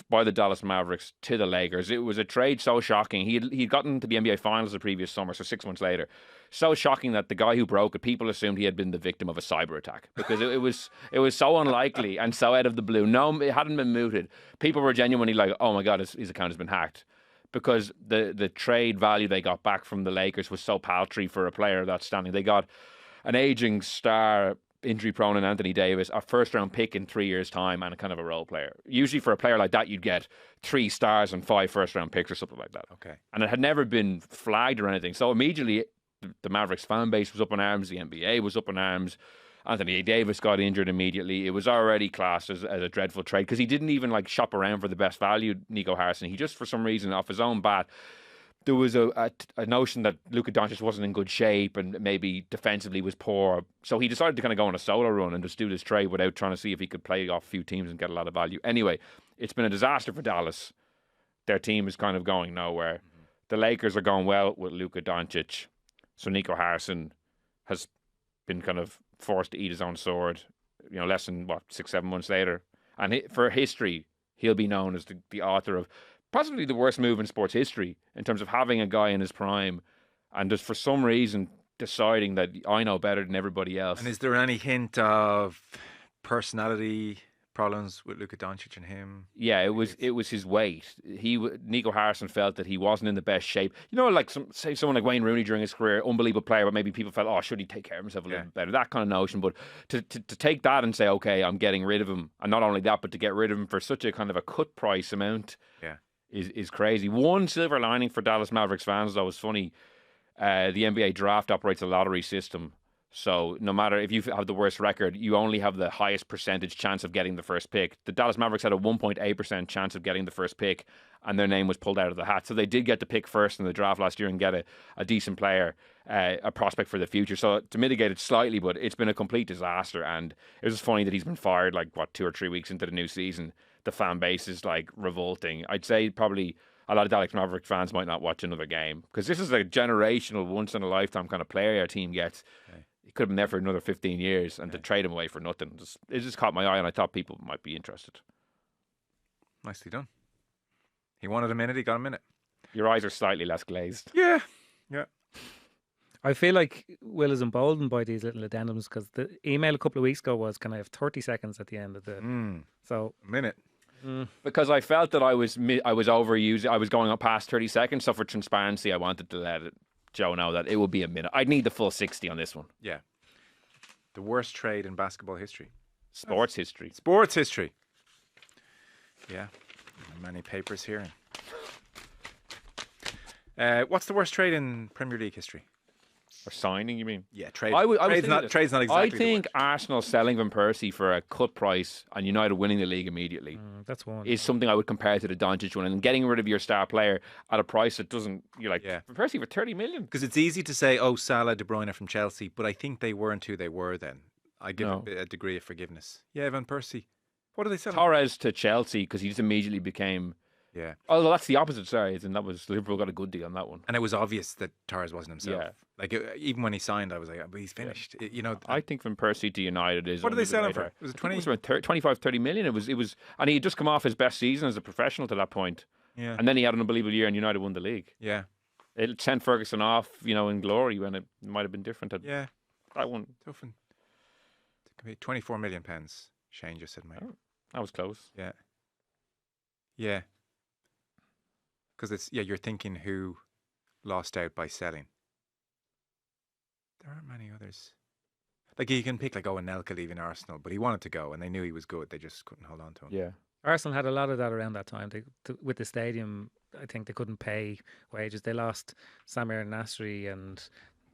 S3: by the Dallas Mavericks to the Lakers. It was a trade so shocking. He'd gotten to the NBA Finals the previous summer, so 6 months later. So shocking that the guy who broke it, people assumed he had been the victim of a cyber attack because it was so unlikely and so out of the blue. No, it hadn't been mooted. People were genuinely like, "Oh my God, his account has been hacked." Because the trade value they got back from the Lakers was so paltry for a player of that standing. They got an aging star, injury-prone in Anthony Davis, a first-round pick in 3 years' time, and a kind of a role player. Usually for a player like that, you'd get 3 stars and 5 first-round picks or something like that.
S1: Okay.
S3: And it had never been flagged or anything. So immediately, the Mavericks fan base was up in arms. The NBA was up in arms. Anthony Davis got injured immediately. It was already classed as a dreadful trade because he didn't even shop around for the best value, Nico Harrison. He just, for some reason, off his own bat, there was a notion that Luka Doncic wasn't in good shape and maybe defensively was poor. So he decided to kind of go on a solo run and just do this trade without trying to see if he could play off a few teams and get a lot of value. Anyway, it's been a disaster for Dallas. Their team is kind of going nowhere. The Lakers are going well with Luka Doncic. So Nico Harrison has been kind of forced to eat his own sword, less than, 6-7 months later. And for history, he'll be known as the author of possibly the worst move in sports history in terms of having a guy in his prime and just for some reason deciding that I know better than everybody else.
S1: And is there any hint of personality problems with Luka Doncic and him?
S3: Yeah, it was his weight. Nico Harrison felt that he wasn't in the best shape. Like someone like Wayne Rooney during his career, unbelievable player, but maybe people felt, oh, should he take care of himself a little bit better? That kind of notion. But to take that and say, okay, I'm getting rid of him, and not only that, but to get rid of him for such a kind of a cut price amount, is crazy. One silver lining for Dallas Mavericks fans, though, is funny. The NBA draft operates a lottery system. So no matter if you have the worst record, you only have the highest percentage chance of getting the first pick. The Dallas Mavericks had a 1.8% chance of getting the first pick, and their name was pulled out of the hat. So they did get the pick first in the draft last year and get a decent player, a prospect for the future. So to mitigate it slightly, but it's been a complete disaster. And it was just funny that he's been fired 2 or 3 weeks into the new season. The fan base is revolting. I'd say probably a lot of Dallas Maverick fans might not watch another game because this is a generational, once-in-a-lifetime kind of player our team gets. Okay. He could have been there for another 15 years, and to trade him away for nothing, it just caught my eye, and I thought people might be interested.
S1: Nicely done. He wanted a minute, he got a minute.
S3: Your eyes are slightly less glazed.
S1: Yeah.
S2: I feel like Will is emboldened by these little addendums because the email a couple of weeks ago was, can I have 30 seconds at the end of the... So
S1: a minute.
S3: Because I felt that I was overusing, I was going up past 30 seconds, so for transparency, I wanted to let Joe know that it would be a minute. I'd need the full 60 on this one.
S1: Yeah. The worst trade in basketball history.
S3: Sports history.
S1: Sports history. Yeah. Many papers here. What's the worst trade in Premier League history?
S3: Or signing, you mean?
S1: Yeah, trade.
S3: Trade's
S1: not exactly.
S3: I think Arsenal selling Van Persie for a cut price and United winning the league immediately
S2: that's one.
S3: Is something I would compare to the Doncic one, and getting rid of your star player at a price that doesn't. You're like, Van Persie for 30 million.
S1: Because it's easy to say, oh, Salah, De Bruyne from Chelsea, but I think they weren't who they were then. I give a degree of forgiveness. Yeah, Van Persie. What did they sell?
S3: Torres to Chelsea because he just immediately became.
S1: Yeah.
S3: Although that's the opposite side, and that was Liverpool got a good deal on that one.
S1: And it was obvious that Torres wasn't himself.
S3: Yeah.
S1: Even when he signed, I was like, but he's finished.
S3: I think Van Persie to United is.
S1: What did they sell him for? Was it 20?
S3: It was 25, 30 million. It was, and he had just come off his best season as a professional to that point.
S1: Yeah.
S3: And then he had an unbelievable year, and United won the league.
S1: Yeah.
S3: It sent Ferguson off, in glory when it might have been different.
S1: Yeah.
S3: That one.
S1: Tough one. It could be 24 million pence. Shane just said, mate.
S3: Oh, that was close.
S1: Yeah. Yeah. Because you're thinking who lost out by selling. There aren't many others. You can pick Anelka leaving Arsenal, but he wanted to go and they knew he was good. They just couldn't hold on to him.
S3: Yeah.
S2: Arsenal had a lot of that around that time. With the stadium, I think they couldn't pay wages. They lost Samir Nasri and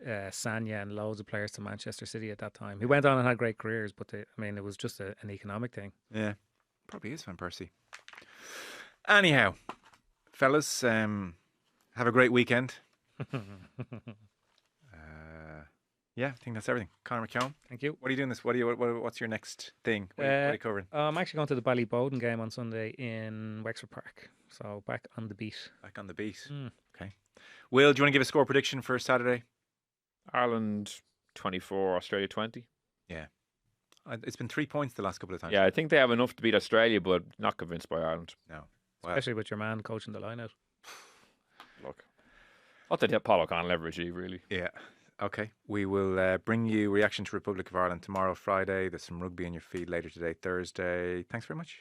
S2: Sanya and loads of players to Manchester City at that time. He went on and had great careers, but it was just an economic thing.
S1: Yeah. Probably is Van Persie. Anyhow. Fellas, have a great weekend. I think that's everything. Conor McKeon,
S2: thank you.
S1: What are you doing this? What's your next thing? What are you covering?
S2: I'm actually going to the Ballybowden game on Sunday in Wexford Park. So back on the beat.
S1: Back on the beat. Okay. Will, do you want to give a score prediction for Saturday?
S3: Ireland 24, Australia 20.
S1: Yeah. It's been 3 points the last couple of times.
S3: Yeah, I think they have enough to beat Australia, but not convinced by Ireland.
S1: No.
S2: Especially with your man coaching the line out.
S3: Look, what did Paul O'Connell ever achieve, really?
S1: Yeah. Okay. We will bring you reaction to Republic of Ireland tomorrow, Friday. There's some rugby in your feed later today, Thursday. Thanks very much.